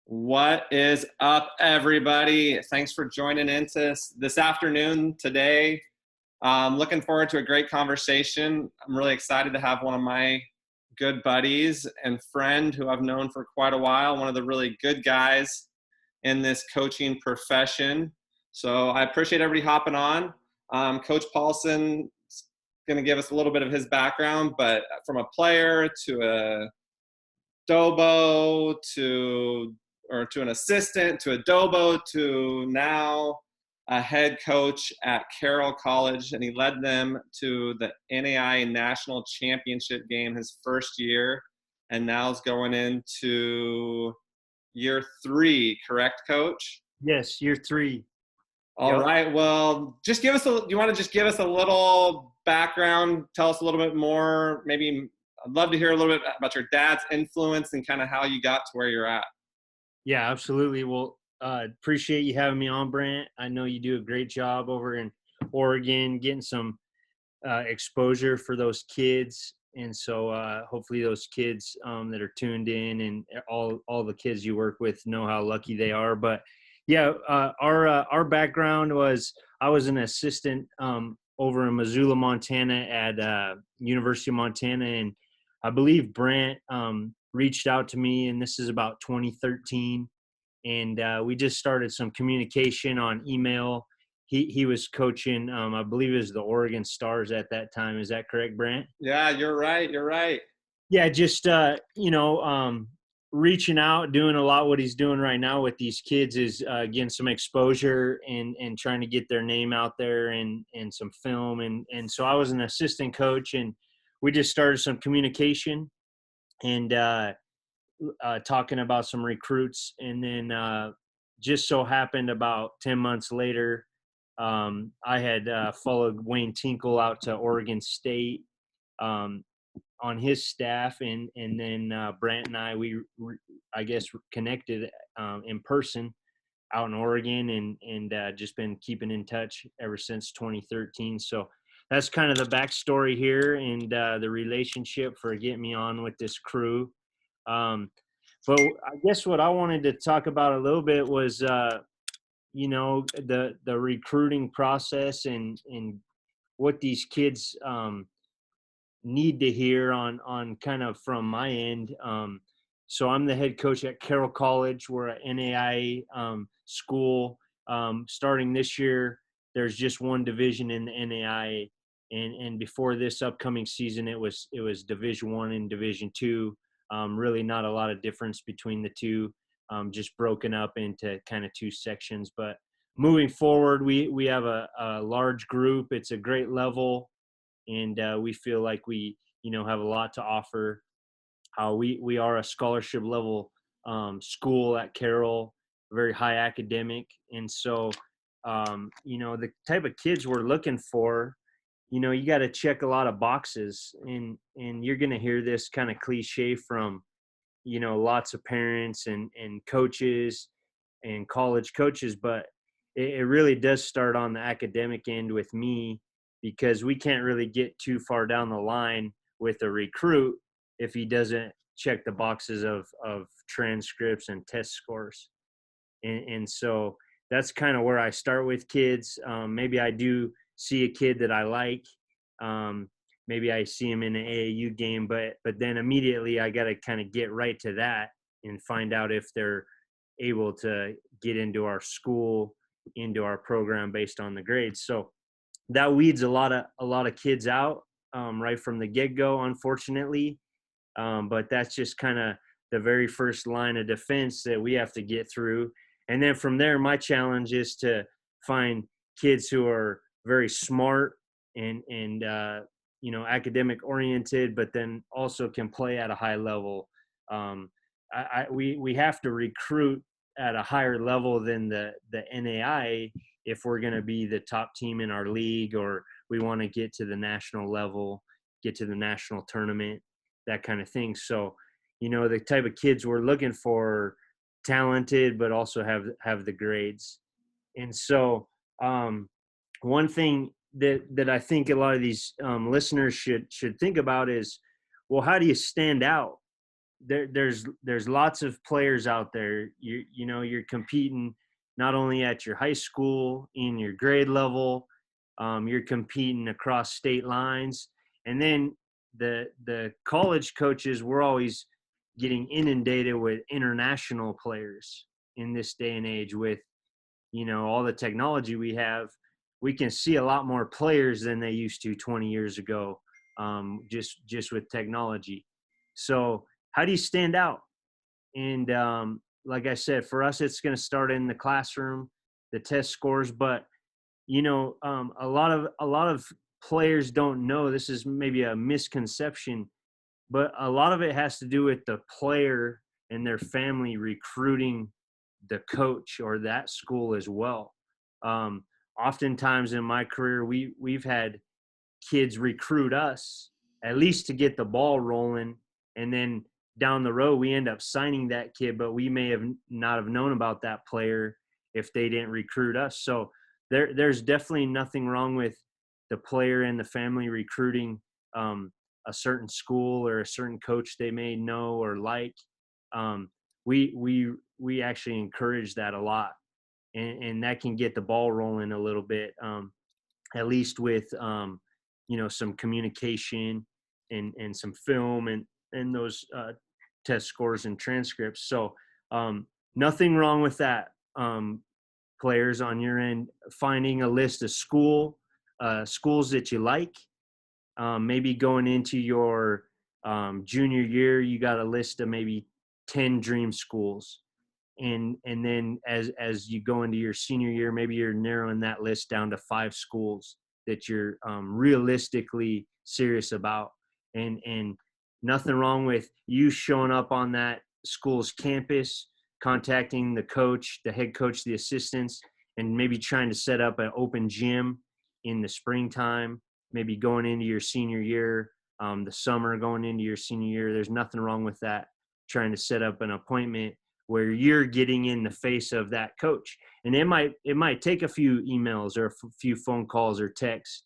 What is up, everybody? Thanks for joining in this afternoon today. Looking forward to a great conversation. I'm really excited to have one of my good buddies and friend who I've known for quite a while, one of the really good guys in this coaching profession. So I appreciate everybody hopping on. Coach Paulson is going to give us a little bit of his background, but from a player to a Dobo to an assistant to a Dobo to now a head coach at Carroll College, and he led them to the NAI National Championship game his first year, and now is going into year 3, correct, Coach? Yes, year 3. All Yep. right. Well, just give us you want to just give us a little background, tell us a little bit more, maybe I'd love to hear a little bit about your dad's influence and kind of how you got to where you're at. Yeah, absolutely. Well, appreciate you having me on, Brant. I know you do a great job over in Oregon, getting some exposure for those kids. And so hopefully those kids that are tuned in and all the kids you work with know how lucky they are. But yeah, our background was I was an assistant over in Missoula, Montana at University of Montana. And I believe Brant reached out to me, and this is about 2013. And we just started some communication on email. He was coaching, I believe it was the Oregon Stars at that time. Is that correct, Brant? Yeah, you're right. You're right. Yeah, just reaching out, doing a lot what he's doing right now with these kids is getting some exposure and trying to get their name out there and some film. And so I was an assistant coach, and we just started some communication and talking about some recruits. And then just so happened about 10 months later, I had followed Wayne Tinkle out to Oregon State on his staff, and then Brant and I guess connected in person out in Oregon, and just been keeping in touch ever since 2013. So that's kind of the backstory here, and the relationship for getting me on with this crew. But I guess what I wanted to talk about a little bit was the recruiting process and what these kids need to hear on kind of from my end. So I'm the head coach at Carroll College. We're an NAIA school. Starting this year, there's just one division in the NAIA, and before this upcoming season, it was Division I and Division II. Really not a lot of difference between the two, just broken up into kind of two sections. But moving forward, we have a large group. It's a great level, and we feel like we have a lot to offer. We are a scholarship level school at Carroll, very high academic, and so the type of kids we're looking for, you got to check a lot of boxes, and you're going to hear this kind of cliche from lots of parents and coaches and college coaches, but it really does start on the academic end with me, because we can't really get too far down the line with a recruit if he doesn't check the boxes of transcripts and test scores. And so that's kind of where I start with kids. Maybe I do see a kid that I like. Maybe I see him in an AAU game, but then immediately I got to kind of get right to that and find out if they're able to get into our school, into our program based on the grades. So that weeds a lot of kids out right from the get-go, unfortunately. But that's just kind of the very first line of defense that we have to get through. And then from there, my challenge is to find kids who are very smart and academic oriented, but then also can play at a high level. We have to recruit at a higher level than the NAI if we're going to be the top team in our league, or we want to get to the national level, get to the national tournament, that kind of thing. So, the type of kids we're looking for, talented, but also have the grades. And so one thing that I think a lot of these listeners should think about is, well, how do you stand out there's lots of players out there. You know, you're competing not only at your high school, in your grade level, you're competing across state lines, and then the college coaches, we're always getting inundated with international players in this day and age. With, you know, all the technology we have, we can see a lot more players than they used to 20 years ago, just with technology. So how do you stand out? And like I said, for us, it's going to start in the classroom, the test scores. But you know, a lot of players don't know. This is maybe a misconception, but a lot of it has to do with the player and their family recruiting the coach or that school as well. Um, Oftentimes in my career, we've had kids recruit us at least to get the ball rolling, and then down the road we end up signing that kid, but we may have not have known about that player if they didn't recruit us. So there's definitely nothing wrong with the player and the family recruiting a certain school or a certain coach they may know or like. um, we actually encourage that a lot, and that can get the ball rolling a little bit, at least with you know, some communication and some film and those test scores and transcripts. So nothing wrong with that. Players on your end, finding a list of schools that you like. Maybe going into your junior year, you got a list of maybe 10 dream schools, and then as you go into your senior year, maybe you're narrowing that list down to 5 schools that you're realistically serious about. And nothing wrong with you showing up on that school's campus, contacting the coach, the head coach, the assistants, and maybe trying to set up an open gym in the springtime, maybe going into your senior year, the summer going into your senior year. There's nothing wrong with that, trying to set up an appointment where you're getting in the face of that coach. And it might take a few emails or a few phone calls or texts,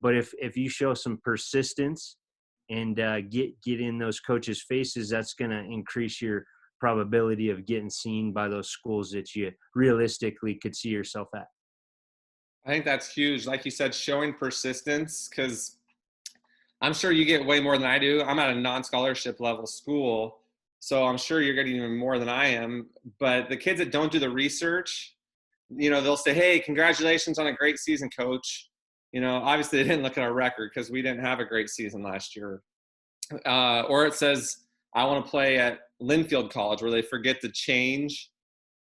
but if you show some persistence and get in those coaches' faces, that's going to increase your probability of getting seen by those schools that you realistically could see yourself at. I think that's huge. Like you said, showing persistence, because I'm sure you get way more than I do. I'm at a non-scholarship level school, so I'm sure you're getting even more than I am. But the kids that don't do the research, you know, they'll say, "Hey, congratulations on a great season, coach." You know, obviously they didn't look at our record because we didn't have a great season last year. Or it says, "I want to play at Linfield College," where they forget to change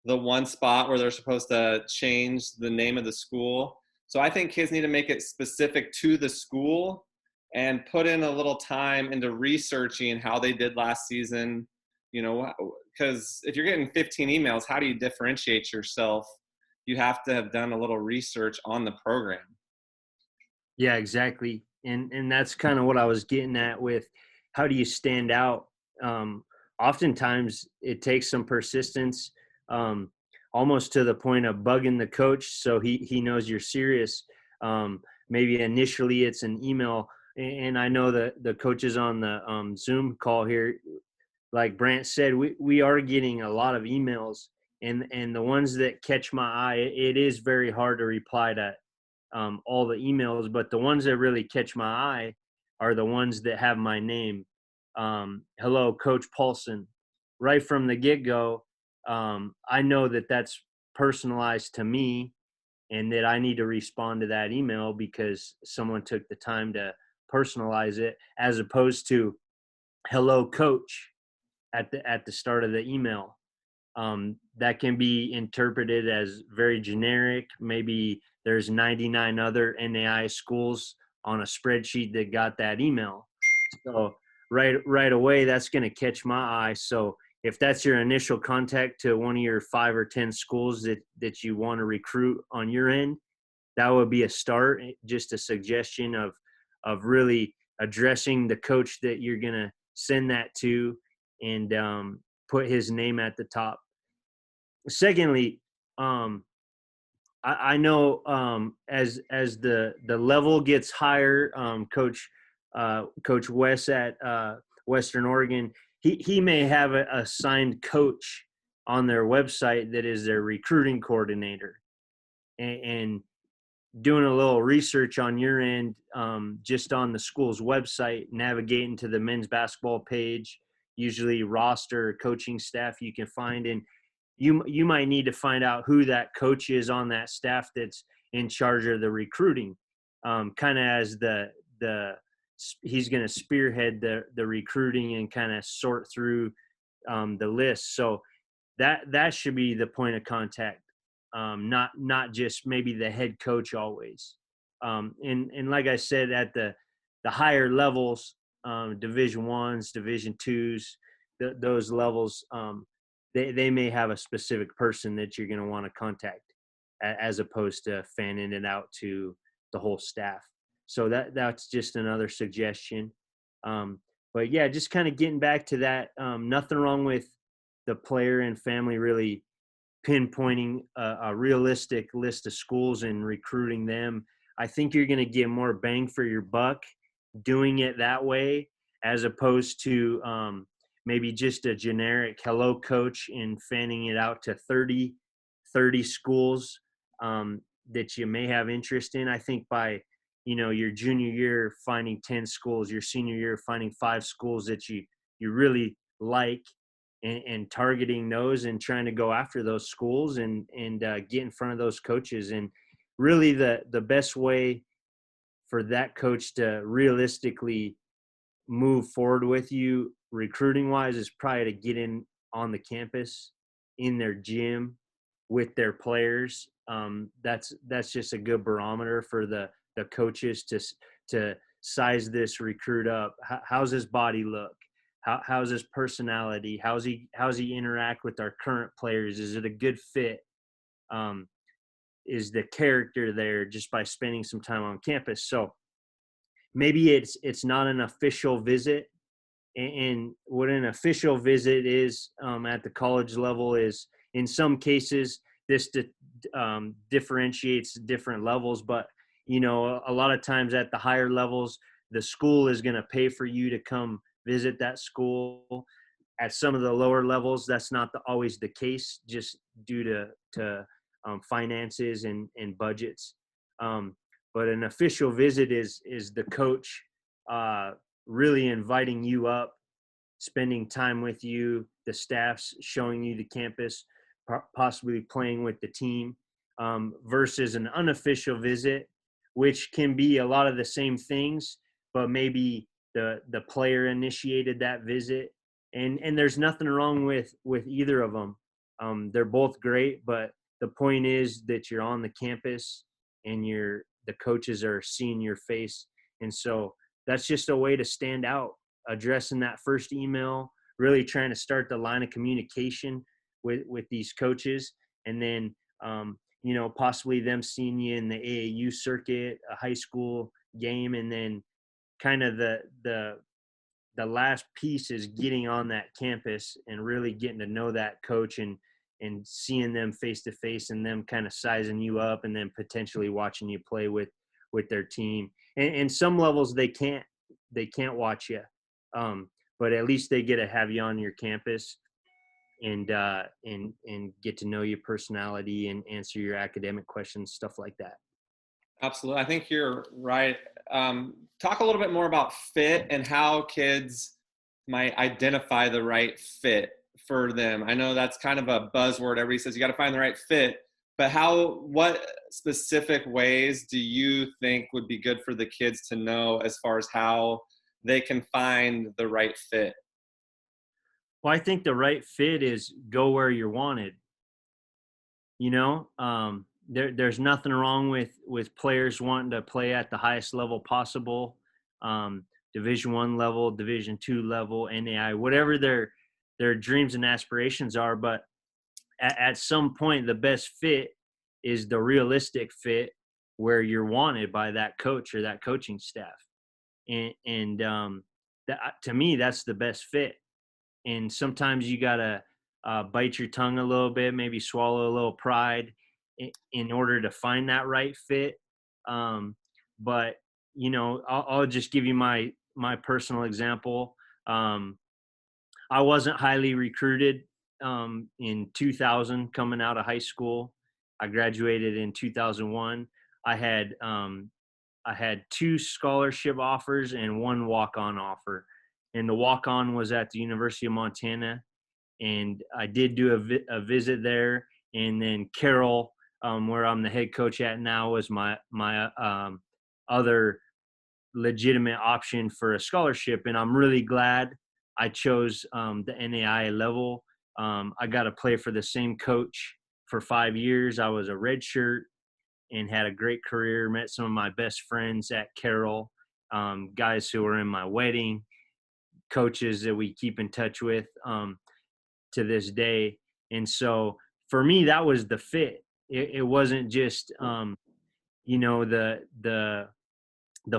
the one spot where they're supposed to change the name of the school. So I think kids need to make it specific to the school and put in a little time into researching how they did last season. You know, because if you're getting 15 emails, how do you differentiate yourself? You have to have done a little research on the program. Yeah, exactly. And that's kind of what I was getting at with how do you stand out? Oftentimes it takes some persistence, almost to the point of bugging the coach so he knows you're serious. Maybe initially it's an email, and I know that the coaches on the Zoom call here, like Brant said, we are getting a lot of emails, and the ones that catch my eye, it is very hard to reply to all the emails, but the ones that really catch my eye are the ones that have my name. Hello, Coach Paulson. Right from the get-go, I know that that's personalized to me and that I need to respond to that email because someone took the time to personalize it, as opposed to hello, coach, at the start of the email. That can be interpreted as very generic. Maybe there's 99 other NAI schools on a spreadsheet that got that email. So right away, that's going to catch my eye. So if that's your initial contact to one of your 5 or 10 schools that you want to recruit on your end, that would be a start. Just a suggestion of really addressing the coach that you're going to send that to, and put his name at the top. Secondly, I know as the level gets higher, Coach Wes at Western Oregon, he may have a assigned coach on their website that is their recruiting coordinator, and doing a little research on your end, just on the school's website, navigating to the men's basketball page, usually roster coaching staff you can find, and you might need to find out who that coach is on that staff that's in charge of the recruiting, kind of as the he's going to spearhead the recruiting and kind of sort through the list. So that should be the point of contact, not just maybe the head coach always. And like I said, at the higher levels, Division Ones, Division Twos, those levels, they may have a specific person that you're going to want to contact, as opposed to fanning it out to the whole staff. So that's just another suggestion. But yeah, just kind of getting back to that. Nothing wrong with the player and family really pinpointing a realistic list of schools and recruiting them. I think you're going to get more bang for your buck doing it that way, as opposed to maybe just a generic hello coach and fanning it out to 30 schools that you may have interest in. I think by your junior year finding 10 schools, your senior year finding 5 schools that you really like, and targeting those and trying to go after those schools and get in front of those coaches. And really the best way for that coach to realistically move forward with you recruiting wise is probably to get in on the campus, in their gym, with their players. That's just a good barometer for the coaches to size this recruit up. How's his body look? How's his personality? How's he interact with our current players? Is it a good fit? Is the character there just by spending some time on campus? So maybe it's not an official visit. And what an official visit is at the college level is, in some cases, this differentiates different levels. But, a lot of times at the higher levels, the school is going to pay for you to come visit that school. At some of the lower levels, that's not always the case, just due to finances and budgets. But an official visit is the coach really inviting you up, spending time with you, the staff's showing you the campus, possibly playing with the team, versus an unofficial visit, which can be a lot of the same things, but maybe the player initiated that visit, and there's nothing wrong with either of them. They're both great, but the point is that you're on the campus and the coaches are seeing your face. And so that's just a way to stand out, addressing that first email, really trying to start the line of communication with these coaches. And then, possibly them seeing you in the AAU circuit, a high school game. And then kind of the last piece is getting on that campus and really getting to know that coach and seeing them face to face, and them kind of sizing you up, and then potentially watching you play with their team. And some levels they can't watch you, but at least they get to have you on your campus and get to know your personality and answer your academic questions, stuff like that. Absolutely. I think you're right. Talk a little bit more about fit and how kids might identify the right fit for them. I know that's kind of a buzzword. Everybody says you got to find the right fit, but what specific ways do you think would be good for the kids to know as far as how they can find the right fit? Well, I think the right fit is go where you're wanted. There's nothing wrong with players wanting to play at the highest level possible, Division I level, Division II level, NAI, whatever their dreams and aspirations are. But at some point, the best fit is the realistic fit where you're wanted by that coach or that coaching staff. And that, to me, that's the best fit. And sometimes you got to bite your tongue a little bit, maybe swallow a little pride in order to find that right fit. But, I'll just give you my personal example. I wasn't highly recruited in 2000 coming out of high school. I graduated in 2001. I had I had 2 scholarship offers and 1 walk-on offer. And the walk-on was at the University of Montana, and I did do a visit there. And then Carroll, where I'm the head coach at now, was my other legitimate option for a scholarship. And I'm really glad I chose the NAIA level. I got to play for the same coach for 5 years. I was a redshirt and had a great career. Met some of my best friends at Carroll, guys who were in my wedding, coaches that we keep in touch with to this day. And so for me, that was the fit. It wasn't just the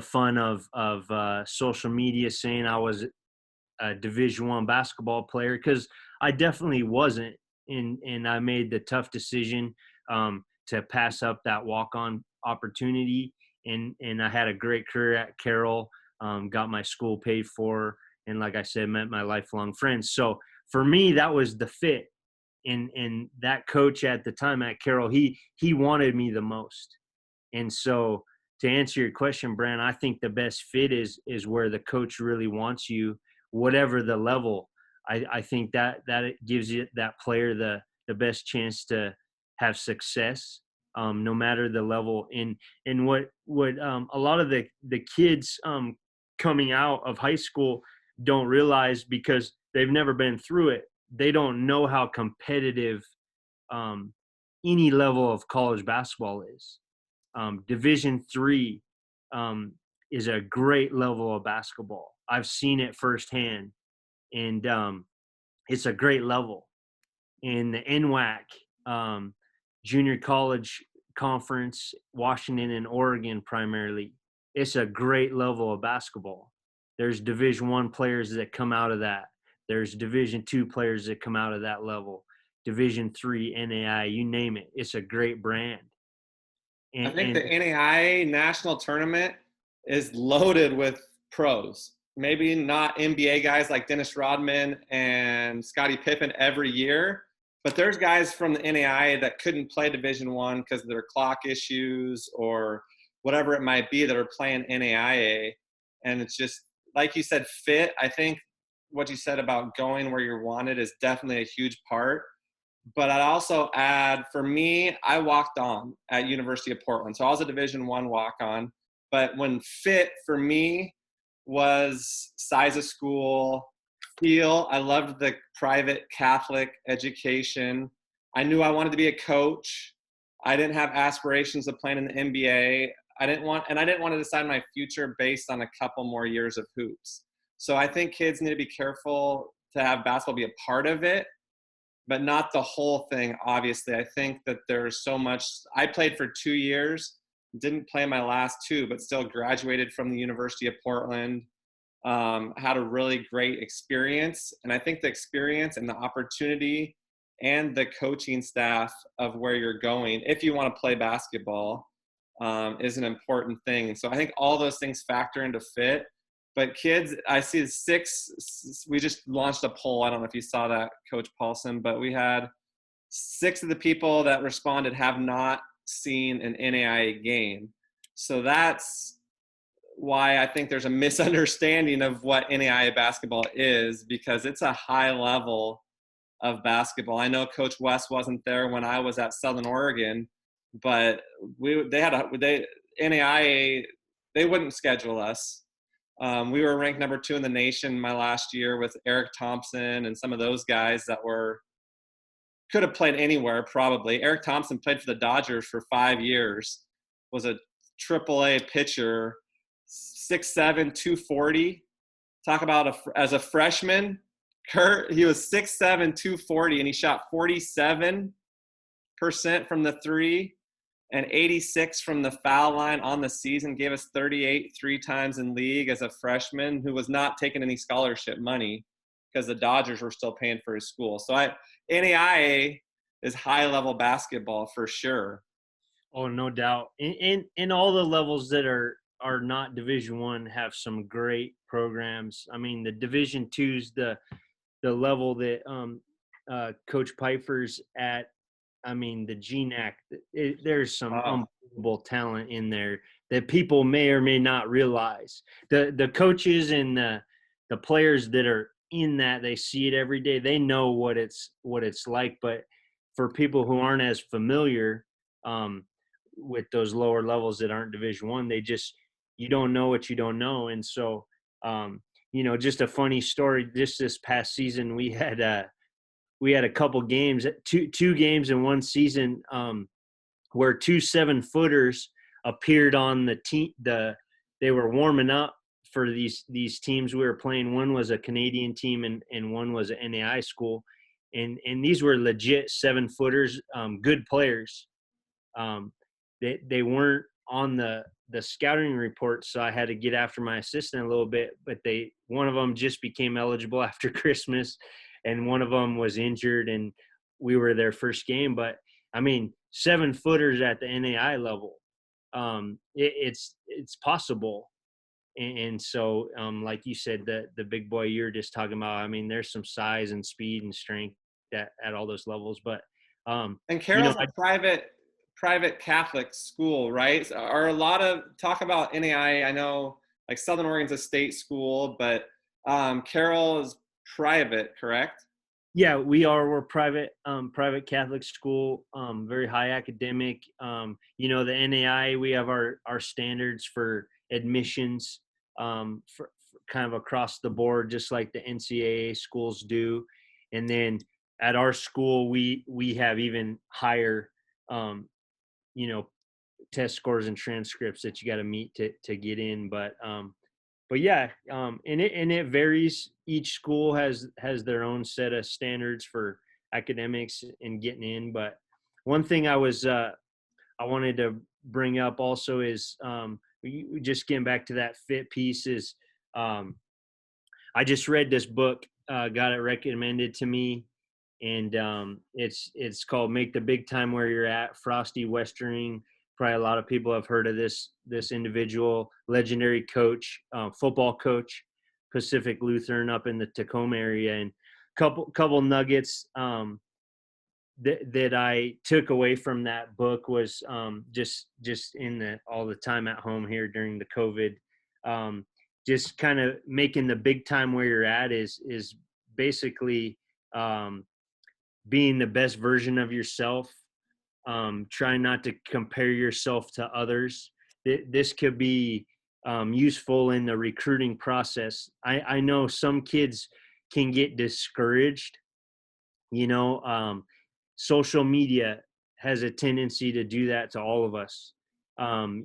fun of social media saying I was a Division I basketball player, because I definitely wasn't. And I made the tough decision to pass up that walk-on opportunity. And I had a great career at Carroll, got my school paid for, and like I said, met my lifelong friends. So for me, that was the fit. And that coach at the time at Carroll, he wanted me the most. And so to answer your question, Brand, I think the best fit is where the coach really wants you, whatever the level. I think that it gives you that player the best chance to have success, no matter the level. And what a lot of the kids coming out of high school don't realize, because they've never been through it, they don't know how competitive any level of college basketball is. Division III is a great level of basketball. I've seen it firsthand, and it's a great level. In the NWAC, Junior College Conference, Washington and Oregon primarily, it's a great level of basketball. There's Division I players that come out of that. There's Division II players that come out of that level. Division III, NAI, you name it. It's a great brand. I think the NAIA national tournament is loaded with pros. Maybe not NBA guys like Dennis Rodman and Scottie Pippen every year, but there's guys from the NAIA that couldn't play Division I because of their clock issues or whatever it might be that are playing NAIA. And it's just, like you said, fit. I think what you said about going where you're wanted is definitely a huge part. But I'd also add, for me, I walked on at University of Portland. So I was a Division I walk-on. But when fit for me was size of school, feel. I loved the private Catholic education. I knew I wanted to be a coach. I didn't have aspirations of playing in the NBA. I didn't want to decide my future based on a couple more years of hoops. So I think kids need to be careful to have basketball be a part of it, but not the whole thing, obviously. I think that there's so much. I played for 2 years, didn't play my last 2, but still graduated from the University of Portland, had a really great experience. And I think the experience and the opportunity and the coaching staff of where you're going, if you want to play basketball, is an important thing. So I think all those things factor into fit. But kids, I see 6, we just launched a poll. I don't know if you saw that, Coach Paulson, but we had 6 of the people that responded have not seen an NAIA game. So that's why I think there's a misunderstanding of what NAIA basketball is, because it's a high level of basketball. I know Coach West wasn't there when I was at Southern Oregon, but NAIA, they wouldn't schedule us. We were ranked number 2 in the nation my last year with Eric Thompson and some of those guys that could have played anywhere probably. Eric Thompson played for the Dodgers for 5 years, was a AAA pitcher, 6'7", 240. Talk about as a freshman, Kurt, he was 6'7", 240, and he shot 47% from the 3 and 86 from the foul line on the season, gave us 38 3 times in league as a freshman, who was not taking any scholarship money because the Dodgers were still paying for his school. So NAIA is high-level basketball for sure. Oh, no doubt. In all the levels that are not Division I have some great programs. I mean, the Division II's, the the level that Coach Pfeiffer's at. I mean, the GNAC, there's some Oh, unbelievable talent in there that people may or may not realize. The coaches and the players that are in that, they see it every day. They know what it's like. But for people who aren't as familiar um, with those lower levels that aren't Division One, they just, you don't know what you don't know. And so, just a funny story. Just this past season, we had a couple games, two games in one season, where 2 7-footers appeared on the team. They were warming up for these teams we were playing. One was a Canadian team and one was an NAI school, and these were legit 7-footers, good players. They weren't on the scouting report, so I had to get after my assistant a little bit. But one of them just became eligible after Christmas, and one of them was injured, and we were their first game. But I mean, 7-footers at the NAI level, it's possible. And so, like you said, the big boy you're just talking about, I mean, there's some size and speed and strength at all those levels. But and Carroll's a private Catholic school, right? So are a lot of talk about NAI? I know like Southern Oregon's a state school, but Carroll is private, correct? Yeah, we're private Catholic school, very high academic. The NAI, we have our standards for admissions, for kind of across the board, just like the NCAA schools do. And then at our school, we have even higher, um, you know, test scores and transcripts that you got to meet to get in. But yeah, and it varies. Each school has their own set of standards for academics and getting in. But one thing I wanted to bring up also is, we just getting back to that fit piece is, I just read this book, got it recommended to me, and it's called "Make the Big Time Where You're At." Frosty Westering. Probably a lot of people have heard of this individual, legendary coach, football coach, Pacific Lutheran up in the Tacoma area. And couple nuggets that I took away from that book was, just in all the time at home here during the COVID, just kind of making the big time where you're at is basically, being the best version of yourself. Try not to compare yourself to others. This could be useful in the recruiting process. I know some kids can get discouraged. You know, social media has a tendency to do that to all of us.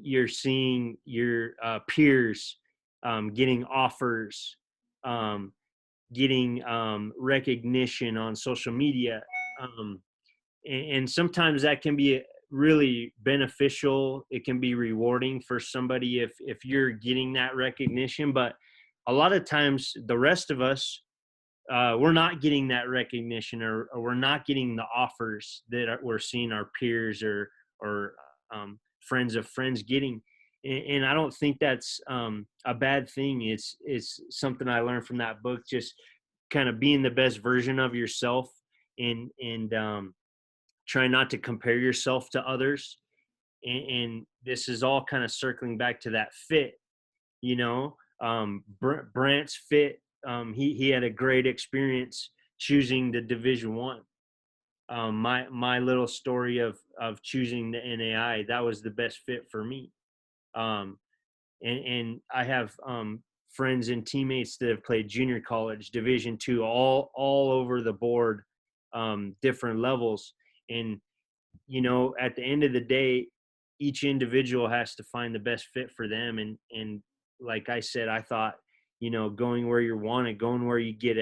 You're seeing your peers getting offers, um, getting recognition on social media. Um, and sometimes that can be really beneficial. It can be rewarding for somebody if you're getting that recognition. But a lot of times the rest of us, we're not getting that recognition, or we're not getting the offers that we're seeing our peers or friends of friends getting. And I don't think that's a bad thing. It's something I learned from that book, just kind of being the best version of yourself, and try not to compare yourself to others. And this is all kind of circling back to that fit. Brant's fit. He had a great experience choosing the Division One. My little story of choosing the NAI, that was the best fit for me. Um, and I have friends and teammates that have played junior college, Division Two, all over the board, different levels. And at the end of the day, each individual has to find the best fit for them. And like I said, I thought, going where you're wanted, going where you get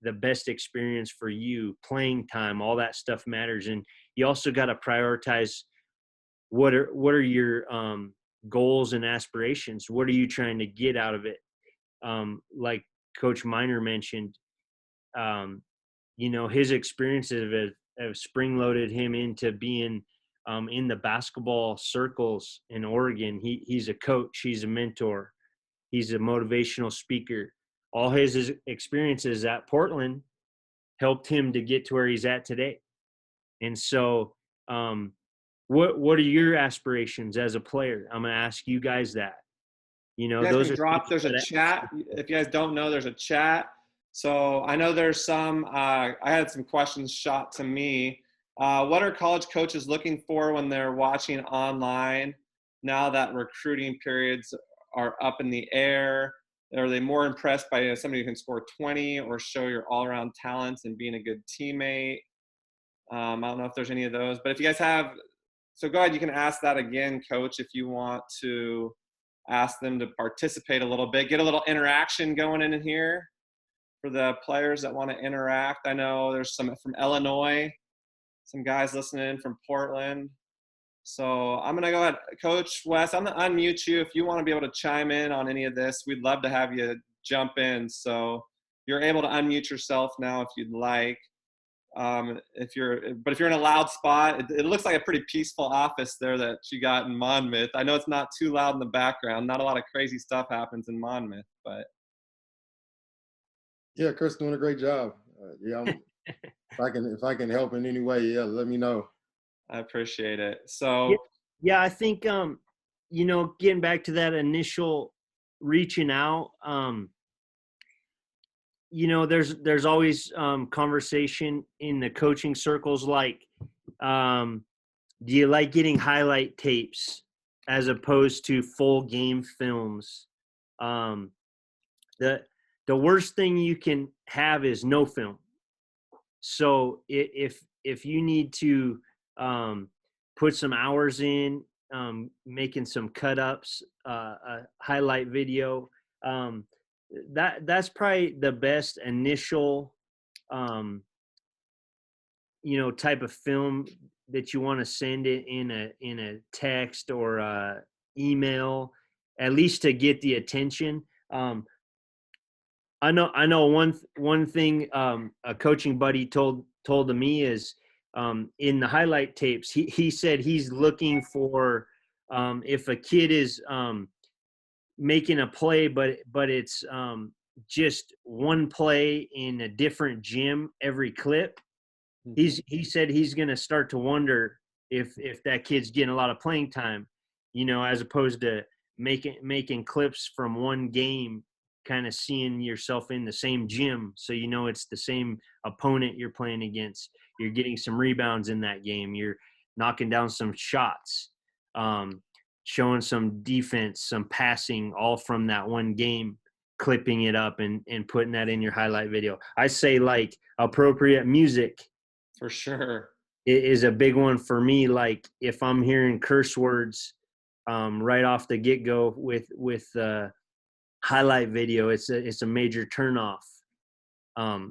the best experience for you, playing time, all that stuff matters. And you also got to prioritize what are your goals and aspirations. What are you trying to get out of it? Like Coach Miner mentioned, his experiences have spring-loaded him into being in the basketball circles in Oregon. He's a coach. He's a mentor. He's a motivational speaker. all his experiences at Portland helped him to get to where he's at today. And so, what are your aspirations as a player? I'm going to ask you guys that. You know, You guys those can are drop, things there's a that chat. If you guys don't know, there's a chat. So I know there's some, I had some questions shot to me. What are college coaches looking for when they're watching online now that recruiting periods are up in the air? Are they more impressed by somebody who can score 20 or show your all-around talents and being a good teammate? I don't know if there's any of those, but if you guys have, so go ahead, you can ask that again, Coach, if you want to ask them to participate a little bit, get a little interaction going in here for the players that want to interact. I know there's some from Illinois, some guys listening in from Portland. So I'm going to go ahead. Coach West, I'm going to unmute you. If you want to be able to chime in on any of this, we'd love to have you jump in. So you're able to unmute yourself now if you'd like. If you're in a loud spot, it looks like a pretty peaceful office there that you got in Monmouth. I know it's not too loud in the background. Not a lot of crazy stuff happens in Monmouth, but yeah, Chris doing a great job. If I can help in any way, yeah, let me know. I appreciate it. So yeah, I think you know, getting back to that initial reaching out, you know, there's always conversation in the coaching circles like, do you like getting highlight tapes as opposed to full game films? The worst thing you can have is no film. So if you need to put some hours in, making some cut ups, a highlight video, that's probably the best initial you know, type of film that you want to send it in a text or a email, at least to get the attention. I know one thing a coaching buddy told to me is in the highlight tapes, he said he's looking for if a kid is making a play, but it's just one play in a different gym every clip. He said he's going to start to wonder if that kid's getting a lot of playing time, you know, as opposed to making clips from one game, kind of seeing yourself in the same gym, so you know it's the same opponent you're playing against. You're getting some rebounds in that game. You're knocking down some shots, showing some defense, some passing, all from that one game, clipping it up and putting that in your highlight video. I say like appropriate music. For sure. It is a big one for me. Like if I'm hearing curse words right off the get-go with highlight video, it's a major turnoff.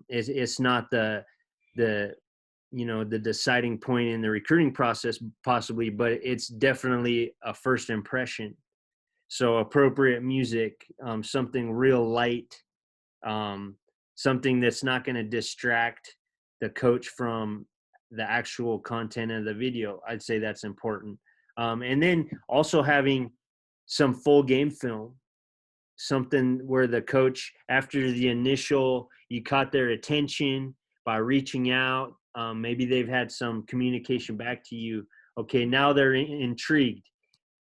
It's not the you know, the deciding point in the recruiting process possibly, but it's definitely a first impression. So appropriate music, something real light, something that's not going to distract the coach from the actual content of the video. I'd say that's important. And then also having some full game film, something where the coach, after the initial, you caught their attention by reaching out, maybe they've had some communication back to you. Okay, now they're intrigued.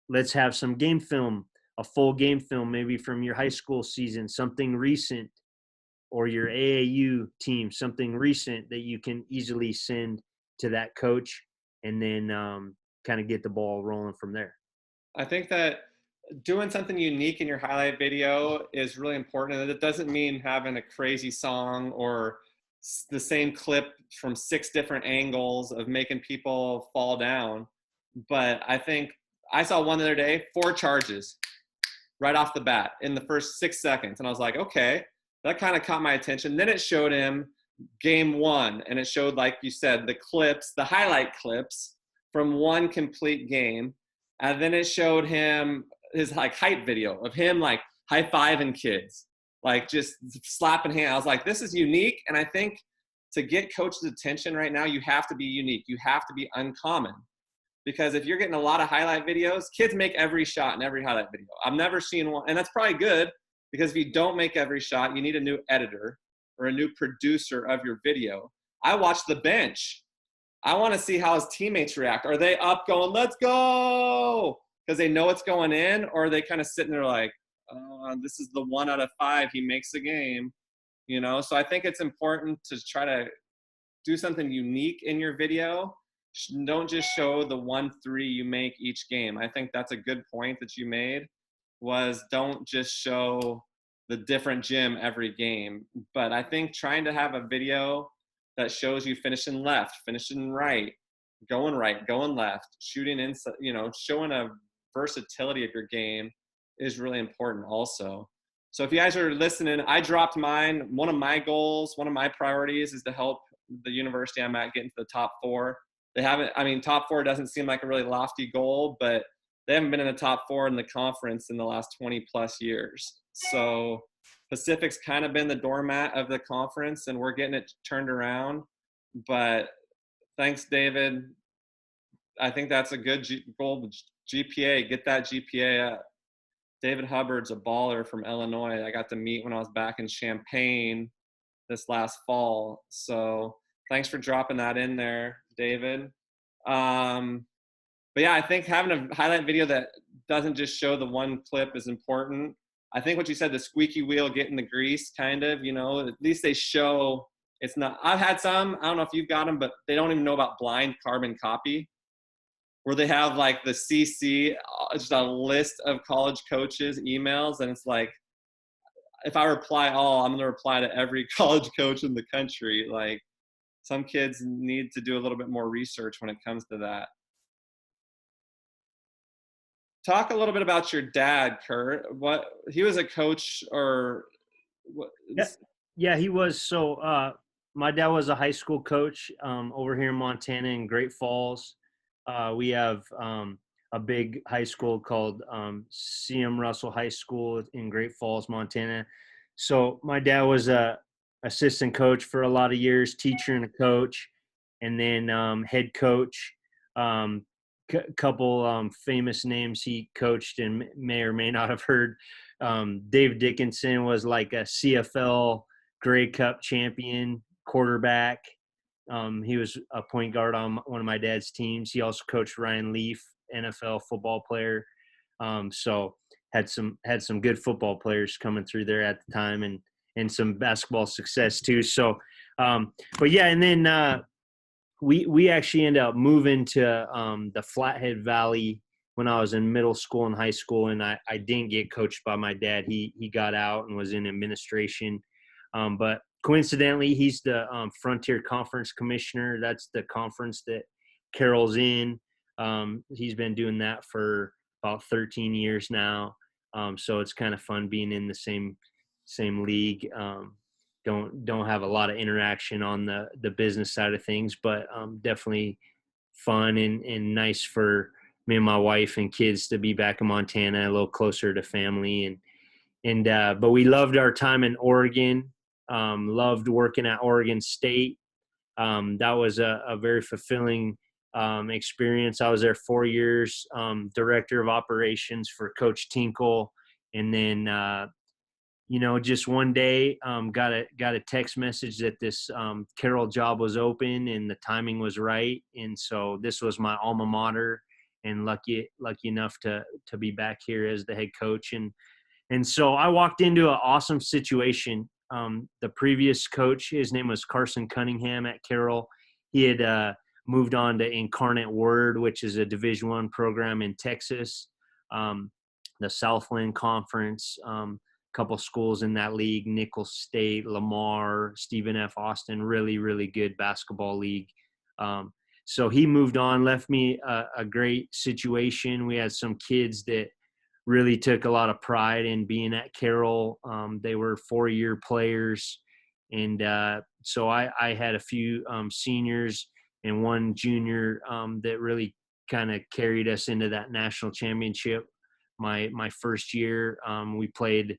Let's have some game film, a full game film, maybe from your high school season, something recent, or your AAU team, something recent that you can easily send to that coach, and then kind of get the ball rolling from there. I think that doing something unique in your highlight video is really important. And it doesn't mean having a crazy song or the same clip from 6 different angles of making people fall down. But I think I saw one the other day, 4 charges right off the bat in the first 6 seconds. And I was like, okay, that kind of caught my attention. Then it showed him game 1, and it showed, like you said, the clips, the highlight clips from one complete game. And then it showed him his like height video of him like high-fiving kids, like just slapping hands. I was like, this is unique. And I think to get coaches' attention right now, you have to be unique. You have to be uncommon. Because if you're getting a lot of highlight videos, kids make every shot in every highlight video. I've never seen one, and that's probably good. Because if you don't make every shot, you need a new editor or a new producer of your video. I watch the bench. I want to see how his teammates react. Are they up going, let's go, because they know it's going in, or are they kind of sitting there like, oh, this is the 1 out of 5 he makes a game, you know? So I think it's important to try to do something unique in your video. Don't just show the 1-3 you make each game. I think that's a good point that you made, was don't just show the different gym every game. But I think trying to have a video that shows you finishing left, finishing right, going left, shooting inside, you know, showing a versatility of your game is really important also. So if you guys are listening, I dropped mine. One of my goals, one of my priorities is to help the university I'm at get into the top 4. They haven't, I mean, top 4 doesn't seem like a really lofty goal, but they haven't been in the top 4 in the conference in the last 20 plus years. So Pacific's kind of been the doormat of the conference, and we're getting it turned around. But thanks, David. I think that's a good goal. GPA, get that GPA up. David Hubbard's a baller from Illinois. I got to meet when I was back in Champaign this last fall. So thanks for dropping that in there, David. But yeah, I think having a highlight video that doesn't just show the one clip is important. I think what you said, the squeaky wheel getting the grease, kind of, you know, at least they show it's not. I've had some, I don't know if you've got them, but they don't even know about blind carbon copy, where they have like the CC, just a list of college coaches' emails. And it's like, if I reply all, I'm going to reply to every college coach in the country. Like, some kids need to do a little bit more research when it comes to that. Talk a little bit about your dad, Kurt. What, he was a coach, or what? Yeah, he was. So my dad was a high school coach over here in Montana in Great Falls. We have a big high school called C.M. Russell High School in Great Falls, Montana. So my dad was a assistant coach for a lot of years, teacher and a coach, and then head coach. Couple famous names he coached and may or may not have heard. Dave Dickinson was like a CFL Grey Cup champion quarterback. He was a point guard on one of my dad's teams. He also coached Ryan Leaf, NFL football player. So had some good football players coming through there at the time, and some basketball success too. So, but yeah, and then we actually ended up moving to the Flathead Valley when I was in middle school and high school, and I didn't get coached by my dad. He got out and was in administration, but coincidentally, he's the Frontier Conference Commissioner. That's the conference that Carroll's in. He's been doing that for about 13 years now. So it's kind of fun being in the same league. Don't have a lot of interaction on the business side of things, but definitely fun and nice for me and my wife and kids to be back in Montana, a little closer to family. But we loved our time in Oregon. Loved working at Oregon State. That was a very fulfilling experience. I was there 4 years, director of operations for Coach Tinkle. And then, just one day got a text message that this Carroll job was open and the timing was right. And so this was my alma mater, and lucky enough to be back here as the head coach. And so I walked into an awesome situation. The previous coach, his name was Carson Cunningham at Carroll. He had moved on to Incarnate Word, which is a Division I program in Texas, the Southland Conference, couple schools in that league, Nicholls State, Lamar, Stephen F. Austin, really, really good basketball league. So he moved on, left me a great situation. We had some kids that really took a lot of pride in being at Carroll. They were 4-year players. And so I had a few seniors and one junior that really kind of carried us into that national championship. My first year, we played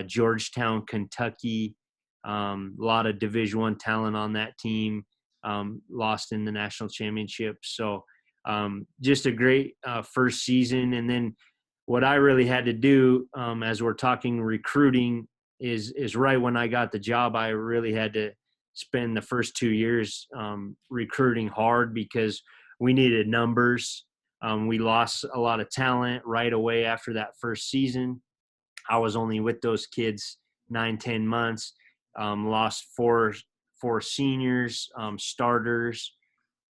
Georgetown, Kentucky. A lot of Division I talent on that team. Lost in the national championship. So just a great first season. And then what I really had to do, as we're talking recruiting, is right when I got the job, I really had to spend the first 2 years recruiting hard because we needed numbers. We lost a lot of talent right away after that first season. I was only with those kids 9, 10 months. Lost four seniors, starters,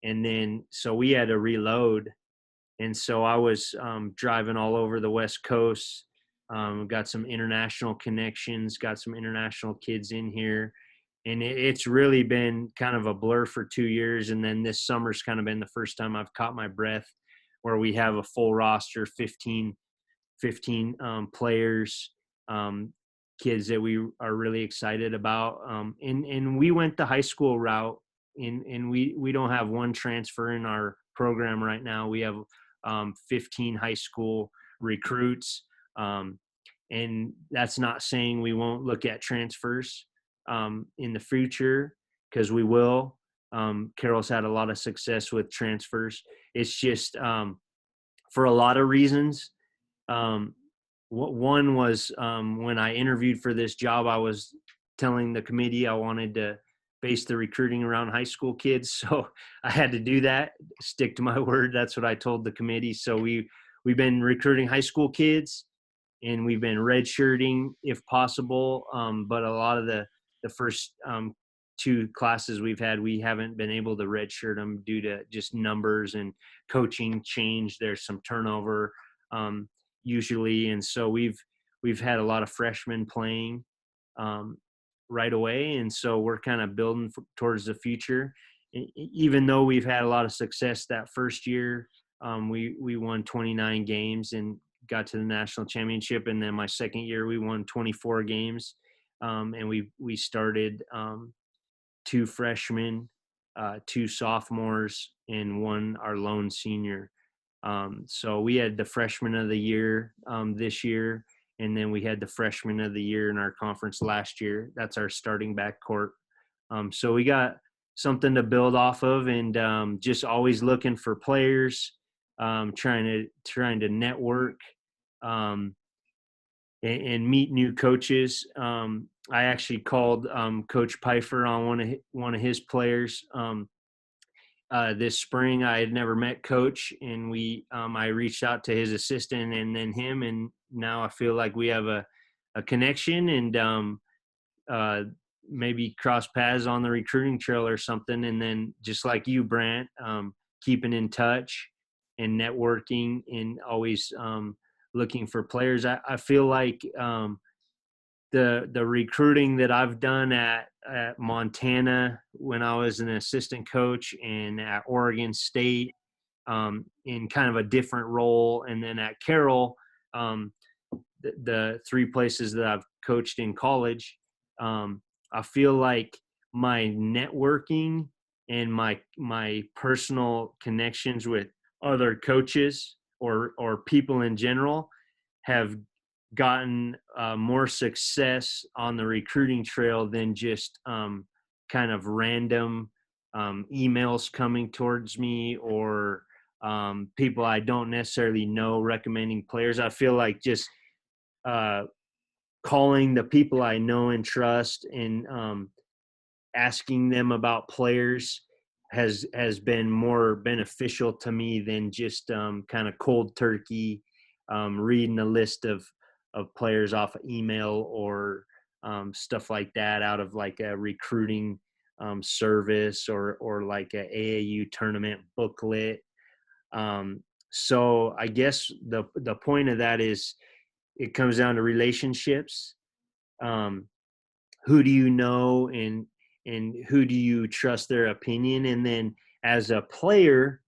and then so we had to reload. And so I was driving all over the West Coast. Got some international connections, got some international kids in here. And it's really been kind of a blur for 2 years. And then this summer's kind of been the first time I've caught my breath, where we have a full roster, 15 players, kids that we are really excited about. And we went the high school route, and we don't have one transfer in our program right now. We have 15 high school recruits. And that's not saying we won't look at transfers in the future, because we will. Carroll's had a lot of success with transfers. It's just for a lot of reasons. One was when I interviewed for this job, I was telling the committee I wanted to base the recruiting around high school kids. So I had to do that, stick to my word. That's what I told the committee. So we've been recruiting high school kids, and we've been redshirting if possible. But a lot of the first 2 classes we've had, we haven't been able to redshirt them due to just numbers and coaching change. There's some turnover usually. And so we've had a lot of freshmen playing right away. And so we're kind of building towards the future. Even though we've had a lot of success that first year, we won 29 games and got to the national championship. And then my second year, we won 24 games. And we started 2 freshmen, 2 sophomores, and 1 our lone senior. So we had the freshman of the year this year, and then we had the freshman of the year in our conference last year. That's our starting backcourt. So we got something to build off of, and just always looking for players, trying to network and meet new coaches. I actually called Coach Pfeiffer on one of his players this spring. I had never met Coach, and I reached out to his assistant and then him, and now I feel like we have a connection, and maybe cross paths on the recruiting trail or something. And then just like you, Brant, keeping in touch and networking, and always looking for players. I feel like the recruiting that I've done at Montana when I was an assistant coach, and at Oregon State in kind of a different role, and then at Carroll, the 3 places that I've coached in college, I feel like my networking and my personal connections with other coaches or people in general have gotten more success on the recruiting trail than just kind of random emails coming towards me, or people I don't necessarily know recommending players. I feel like just calling the people I know and trust, and asking them about players has been more beneficial to me than just kind of cold turkey reading a list of players off of email, or stuff like that out of like a recruiting service, or like a AAU tournament booklet. So I guess the point of that is it comes down to relationships. Who do you know, and who do you trust their opinion? And then as a player,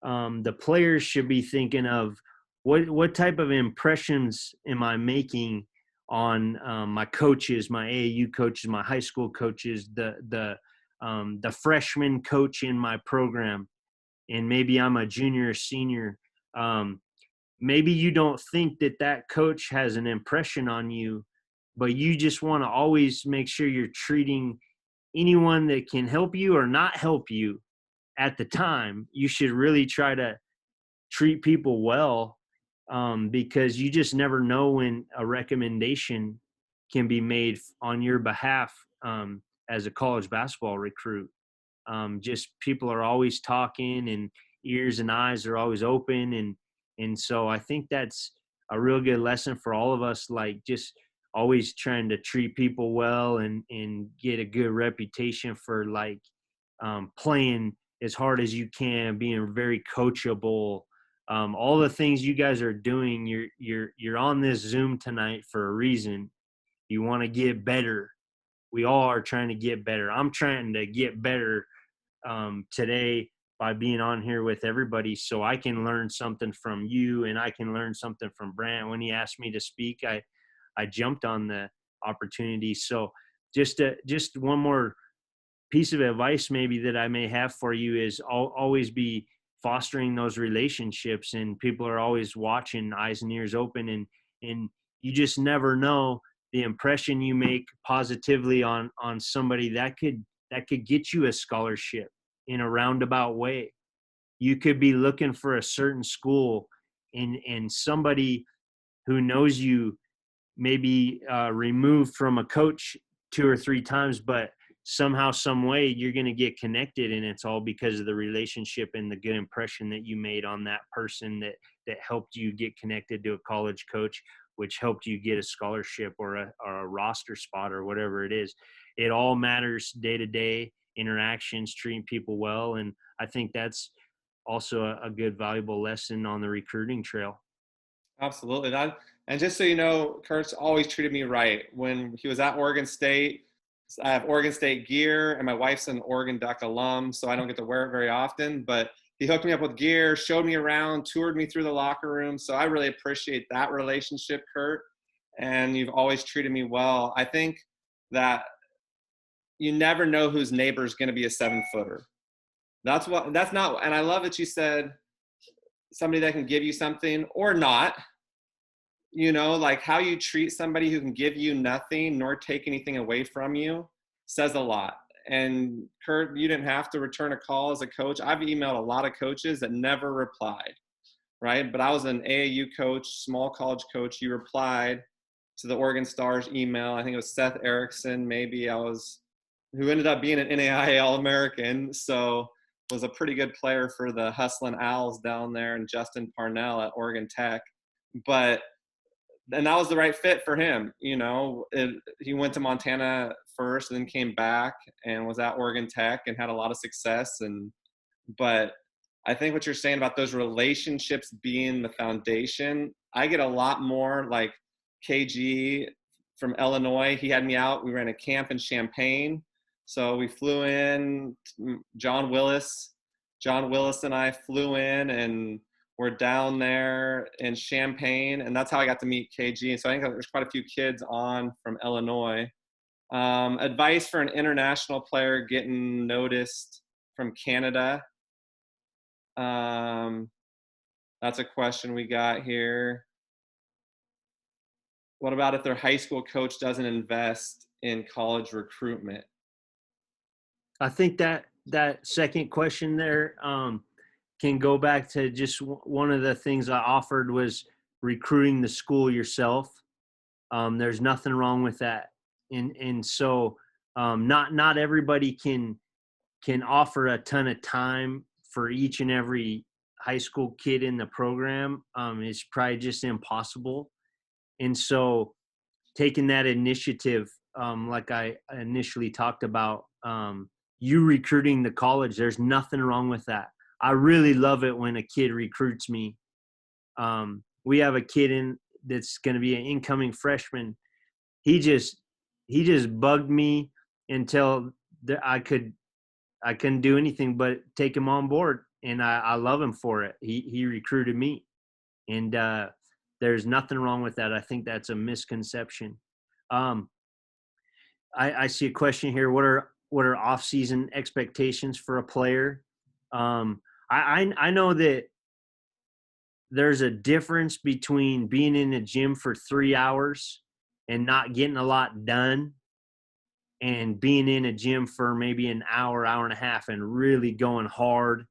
the players should be thinking of what type of impressions am I making on my coaches, my AAU coaches, my high school coaches, the freshman coach in my program, and maybe I'm a junior or senior. Maybe you don't think that coach has an impression on you, but you just want to always make sure you're treating anyone that can help you or not help you at the time. You should really try to treat people well, because you just never know when a recommendation can be made on your behalf as a college basketball recruit. Just people are always talking, and ears and eyes are always open, and so I think that's a real good lesson for all of us, like just always trying to treat people well and get a good reputation for like playing as hard as you can, being very coachable. All the things you guys are doing, you're on this Zoom tonight for a reason. You want to get better. We all are trying to get better. I'm trying to get better today by being on here with everybody, so I can learn something from you and I can learn something from Brant. When he asked me to speak, I jumped on the opportunity. So just one more piece of advice maybe that I may have for you is always be fostering those relationships, and people are always watching, eyes and ears open, and you just never know the impression you make positively on somebody that could get you a scholarship in a roundabout way. You could be looking for a certain school, and somebody who knows you maybe removed from a coach 2 or 3 times, but somehow, some way you're going to get connected, and it's all because of the relationship and the good impression that you made on that person that helped you get connected to a college coach, which helped you get a scholarship or a roster spot or whatever it is. It all matters day to day interactions, treating people well, and I think that's also a good valuable lesson on the recruiting trail. Absolutely. And just so you know, Kurt's always treated me right. When he was at Oregon State, I have Oregon State gear, and my wife's an Oregon Duck alum, so I don't get to wear it very often. But he hooked me up with gear, showed me around, toured me through the locker room. So I really appreciate that relationship, Kurt. And you've always treated me well. I think that you never know whose neighbor is going to be a 7-footer. That's not, and I love that you said somebody that can give you something or not. Like how you treat somebody who can give you nothing nor take anything away from you says a lot. And Kurt, you didn't have to return a call as a coach. I've emailed a lot of coaches that never replied, right? But I was an AAU coach, small college coach. You replied to the Oregon Stars email. I think it was Seth Erickson, who ended up being an NAIA All-American. So was a pretty good player for the Hustlin' Owls down there, and Justin Parnell at Oregon Tech. And that was the right fit for him. He went to Montana first and then came back and was at Oregon Tech and had a lot of success. But I think what you're saying about those relationships being the foundation, I get a lot more like KG from Illinois. He had me out. We ran a camp in Champaign. So we flew in, John Willis and I flew in, and we're down there in Champaign, and that's how I got to meet KG. And so I think there's quite a few kids on from Illinois. Advice for an international player getting noticed from Canada. That's a question we got here. What about if their high school coach doesn't invest in college recruitment? I think that second question there can go back to just one of the things I offered was recruiting the school yourself. There's nothing wrong with that. And so not everybody can offer a ton of time for each and every high school kid in the program. It's probably just impossible. And so taking that initiative, like I initially talked about, you recruiting the college, there's nothing wrong with that. I really love it when a kid recruits me. We have a kid that's going to be an incoming freshman. He just bugged me until I couldn't do anything but take him on board, and I love him for it. He recruited me, and there's nothing wrong with that. I think that's a misconception. I see a question here. What are off-season expectations for a player? I know that there's a difference between being in the gym for 3 hours and not getting a lot done, and being in a gym for maybe an hour and a half and really going hard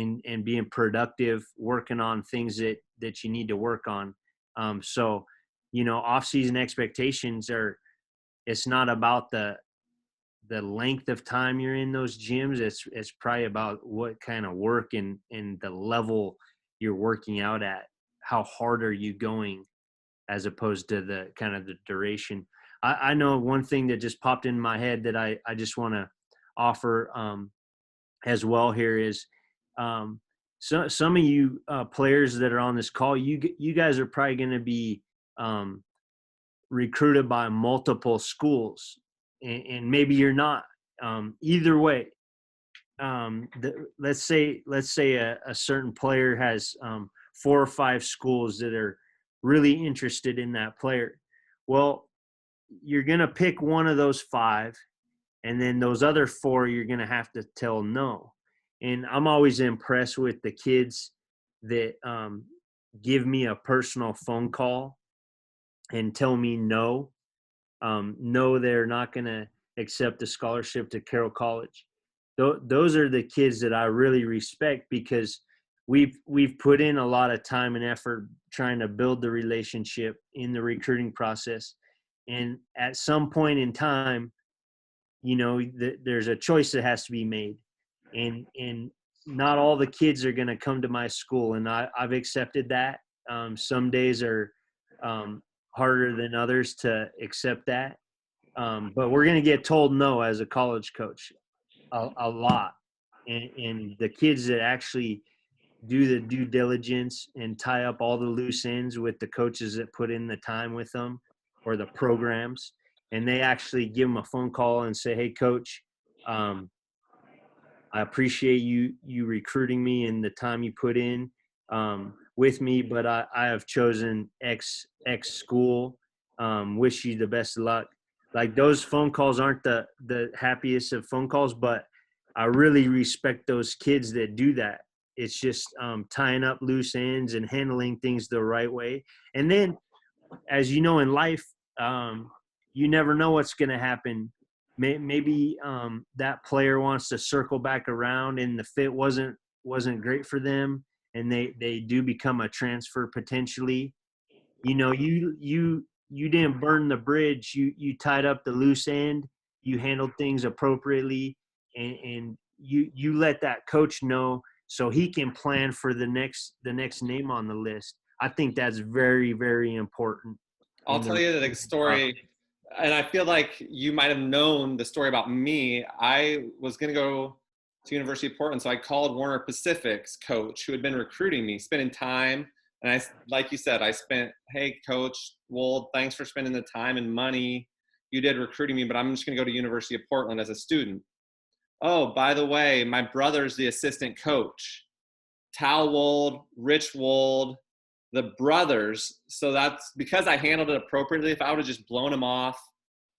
and being productive, working on things that you need to work on. So, off-season expectations it's not about the length of time you're in those gyms. It's probably about what kind of work and the level you're working out at. How hard are you going, as opposed to the kind of the duration. I know one thing that just popped in my head that I just want to offer as well here is so some of you players that are on this call, you guys are probably going to be recruited by multiple schools, and maybe you're not. Either way, let's say a certain player has 4 or 5 schools that are really interested in that player. Well, you're going to pick one of those 5, and then those other 4 you're going to have to tell no. And I'm always impressed with the kids that give me a personal phone call and tell me no. No, they're not going to accept a scholarship to Carroll College. Those are the kids that I really respect, because we've put in a lot of time and effort trying to build the relationship in the recruiting process. And at some point in time, there's a choice that has to be made. And not all the kids are going to come to my school. And I've accepted that. Some days are harder than others to accept that. But we're going to get told no as a college coach a lot. And the kids that actually do the due diligence and tie up all the loose ends with the coaches that put in the time with them, or the programs, and they actually give them a phone call and say, hey, coach, I appreciate you recruiting me and the time you put in with me, but I have chosen X school. Wish you the best of luck. Like, those phone calls aren't the happiest of phone calls, but I really respect those kids that do that. It's just tying up loose ends and handling things the right way. And then, as you know, in life, you never know what's going to happen. Maybe that player wants to circle back around and the fit wasn't great for them, and they do become a transfer potentially. You didn't burn the bridge. You tied up the loose end. You handled things appropriately, and you let that coach know so he can plan for the next name on the list. I think that's very, very important. I'll tell you the story, and I feel like you might have known the story about me. I was going to go to University of Portland, so I called Warner Pacific's coach, who had been recruiting me, spending time. And I, like you said, hey, Coach Wold, thanks for spending the time and money you did recruiting me, but I'm just going to go to University of Portland as a student. Oh, by the way, my brother's the assistant coach. Tal Wold, Rich Wold, the brothers. So that's because I handled it appropriately. If I would have just blown him off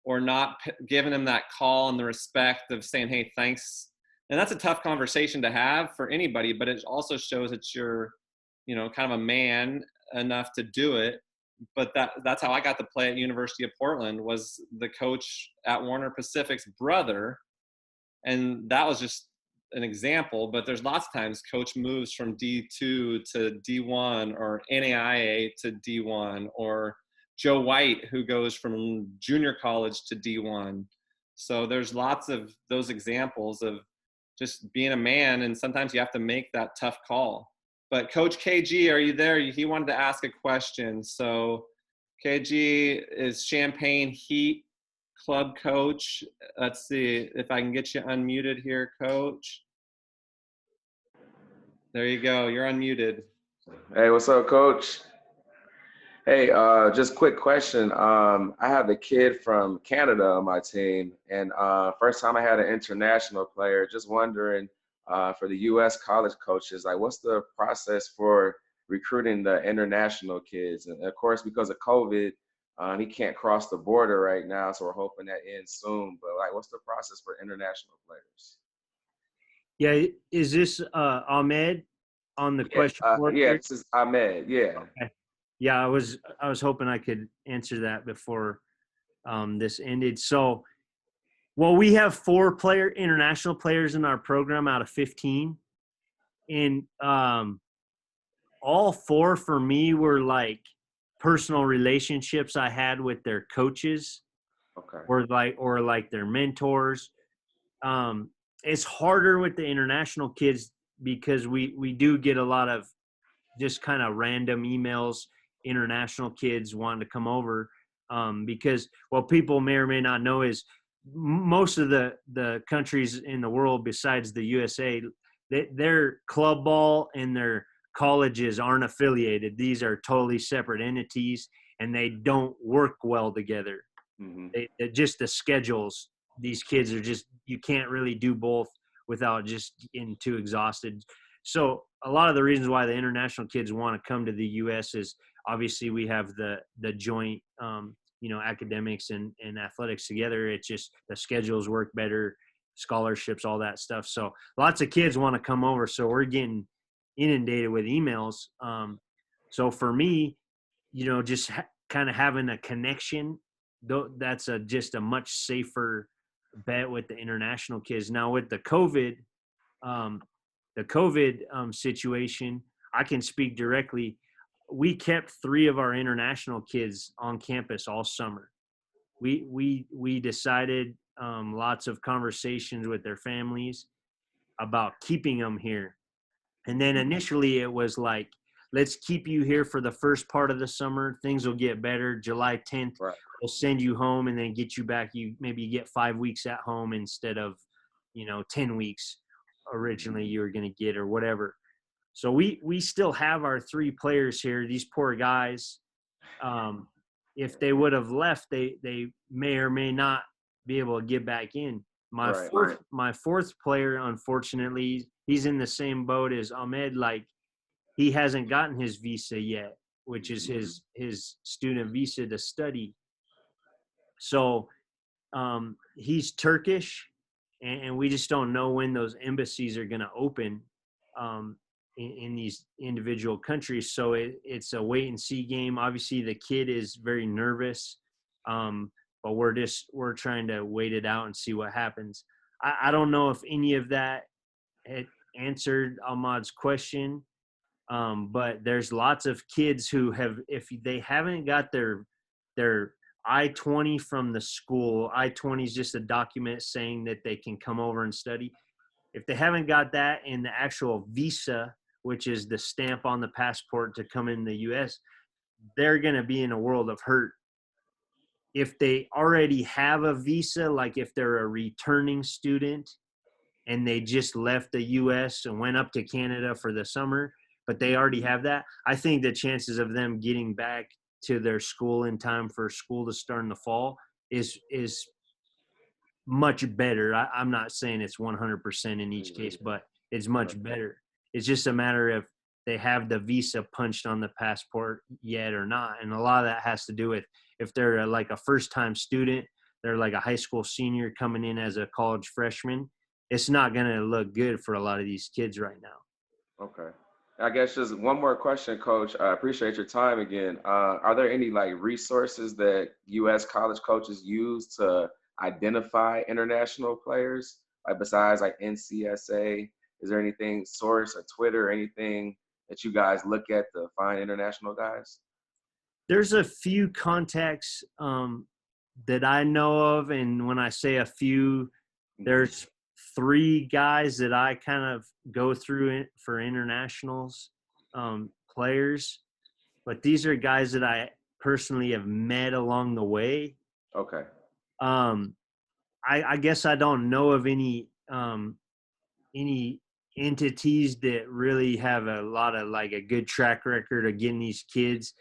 or not given him that call and the respect of saying, hey, thanks. And that's a tough conversation to have for anybody, but it also shows that you're, kind of a man enough to do it. But that's how I got to play at University of Portland, was the coach at Warner Pacific's brother. And that was just an example, but there's lots of times coach moves from D2 to D1, or NAIA to D1, or Joe White, who goes from junior college to D1. So there's lots of those examples of just being a man, and sometimes you have to make that tough call. But Coach KG, are you there? He wanted to ask a question. So KG is Champaign Heat club coach. Let's see if I can get you unmuted here, Coach. There you go. You're unmuted. Hey, what's up, Coach? Hey, just quick question. I have a kid from Canada on my team, and first time I had an international player. Just wondering, for the U.S. college coaches, like, what's the process for recruiting the international kids? And of course, because of COVID, he can't cross the border right now, so we're hoping that ends soon. But like, what's the process for international players? Yeah, is this Ahmed on the question board? Yeah, this is Ahmed. Yeah. Okay. Yeah, I was hoping I could answer that before this ended. So, well, we have 4 international players in our program out of 15, and all four for me were like personal relationships I had with their coaches Okay. or like their mentors. It's harder with the international kids because we do get a lot of just kind of random emails, international kids wanting to come over, because what people may or may not know is most of the countries in the world besides the USA, their club ball and their colleges aren't affiliated. These are totally separate entities, and they don't work well together. Mm-hmm. Just the schedules, these kids are just, you can't really do both without just getting too exhausted. So a lot of the reasons why the international kids want to come to the US is obviously we have the joint academics and athletics together. It's just the schedules work better, scholarships, all that stuff. So lots of kids want to come over, so we're getting inundated with emails. So for me, just kind of having a connection, that's just a much safer bet with the international kids. Now with the COVID situation, I can speak directly. We kept 3 of our international kids on campus all summer. We decided, lots of conversations with their families about keeping them here. And then initially it was like, let's keep you here for the first part of the summer. Things will get better. July 10th, Right. we'll send you home and then get you back. Maybe you get 5 weeks at home instead of, 10 weeks originally you were going to get, or whatever. So we still have our 3 players here. These poor guys, if they would have left, they may or may not be able to get back in. My fourth player, unfortunately, he's in the same boat as Ahmed. Like, he hasn't gotten his visa yet, which is his student visa to study. So he's Turkish, and we just don't know when those embassies are going to open in these individual countries. So it's a wait and see game. Obviously, the kid is very nervous, but we're trying to wait it out and see what happens. I don't know if any of that had answered Ahmad's question, but there's lots of kids who have, if they haven't got their I-20 from the school. I-20 is just a document saying that they can come over and study. If they haven't got that and the actual visa, which is the stamp on the passport to come in the U.S., they're going to be in a world of hurt. If they already have a visa, like if they're a returning student and they just left the U.S. and went up to Canada for the summer, but they already have that, I think the chances of them getting back to their school in time for school to start in the fall is much better. I'm not saying it's 100% in each case, but it's much better. It's just a matter of they have the visa punched on the passport yet or not. And a lot of that has to do with if they're like a first-time student, they're like a high school senior coming in as a college freshman, it's not going to look good for a lot of these kids right now. Okay. I guess just one more question, Coach. I appreciate your time again. Are there any like resources that U.S. college coaches use to identify international players, like besides like NCSA? Is there anything, source or Twitter or anything that you guys look at to find international guys? There's a few contacts that I know of, and when I say a few, there's 3 guys that I kind of go through for internationals, players, but these are guys that I personally have met along the way. Okay. I guess I don't know of any entities that really have a lot of like a good track record of getting these kids.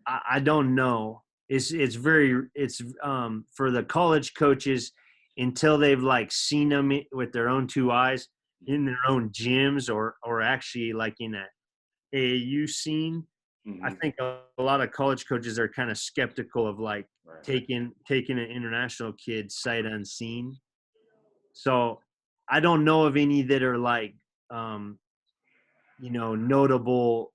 I don't know. It's for the college coaches, until they've like seen them with their own 2 eyes in their own gyms or actually like in a AAU scene. I think a lot of college coaches are kind of skeptical of like taking an international kid sight unseen. So I don't know of any that are like, notable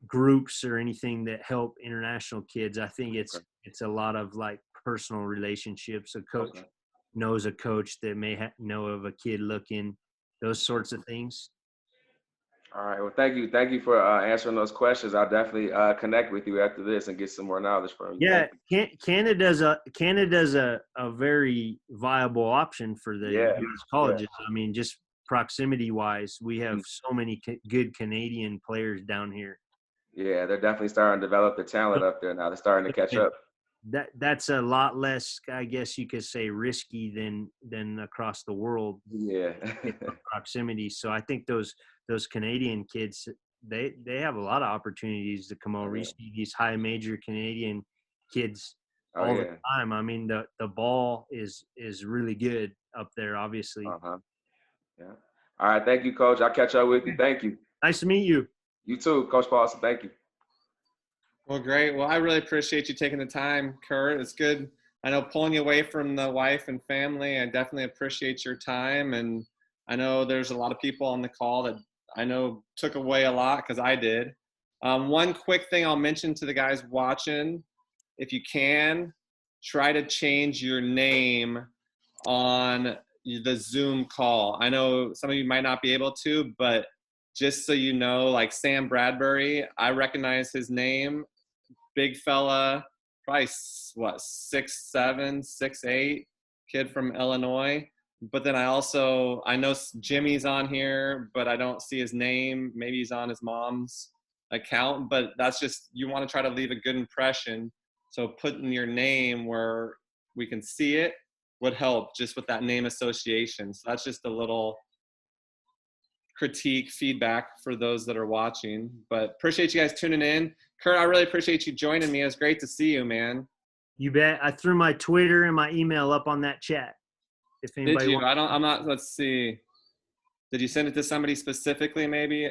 groups or anything that help international kids. I think it's a lot of like personal relationships. A coach knows a coach that may know of a kid looking, those sorts of things. All right. Well, thank you. Thank you for answering those questions. I'll definitely connect with you after this and get some more knowledge from you. Yeah, Canada's a very viable option for the Yeah. U.S. colleges. I mean, just proximity wise, we have so many good Canadian players down here. Yeah, they're definitely starting to develop the talent up there now. They're starting to catch up. That's a lot less, I guess you could say, risky than across the world. Yeah. Proximity. So I think those Canadian kids, they have a lot of opportunities to come over. You see these high major Canadian kids all the time. I mean, the ball is really good up there, obviously. Yeah. All right. Thank you, Coach. I'll catch up with you. Thank you. Nice to meet you. You too, Coach Paulson. Thank you. Well, great. Well, I really appreciate you taking the time, Kurt. It's good. I know pulling you away from the wife and family, I definitely appreciate your time. And I know there's a lot of people on the call that I know took away a lot because I did. One quick thing I'll mention to the guys watching, if you can, try to change your name on the Zoom call. I know some of you might not be able to, but just so you know, like Sam Bradbury, I recognize his name. Big fella, probably 6'7", 6'8", kid from Illinois. But then I know Jimmy's on here, but I don't see his name. Maybe he's on his mom's account, but that's just, you want to try to leave a good impression. So putting your name where we can see it would help just with that name association. So that's just a little critique, feedback for those that are watching. But appreciate you guys tuning in. Kurt, I really appreciate you joining me. It was great to see you, man. You bet. I threw my Twitter and my email up on that chat. If anybody Did you? wants. I'm not. Let's see. Did you send it to somebody specifically? Maybe.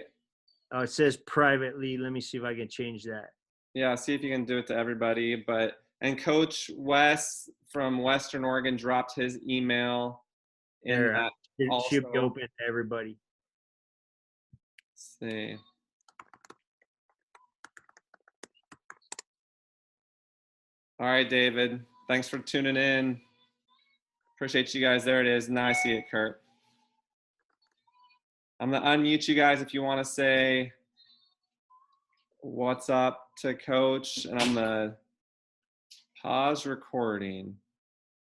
Oh, it says privately. Let me see if I can change that. Yeah, see if you can do it to everybody. And Coach Wes from Western Oregon dropped his email in There, that. it also. should be open to everybody. Let's see. All right, David. Thanks for tuning in. Appreciate you guys. There it is. Now I see it, Kurt. I'm going to unmute you guys if you want to say what's up to Coach, and I'm going to pause recording.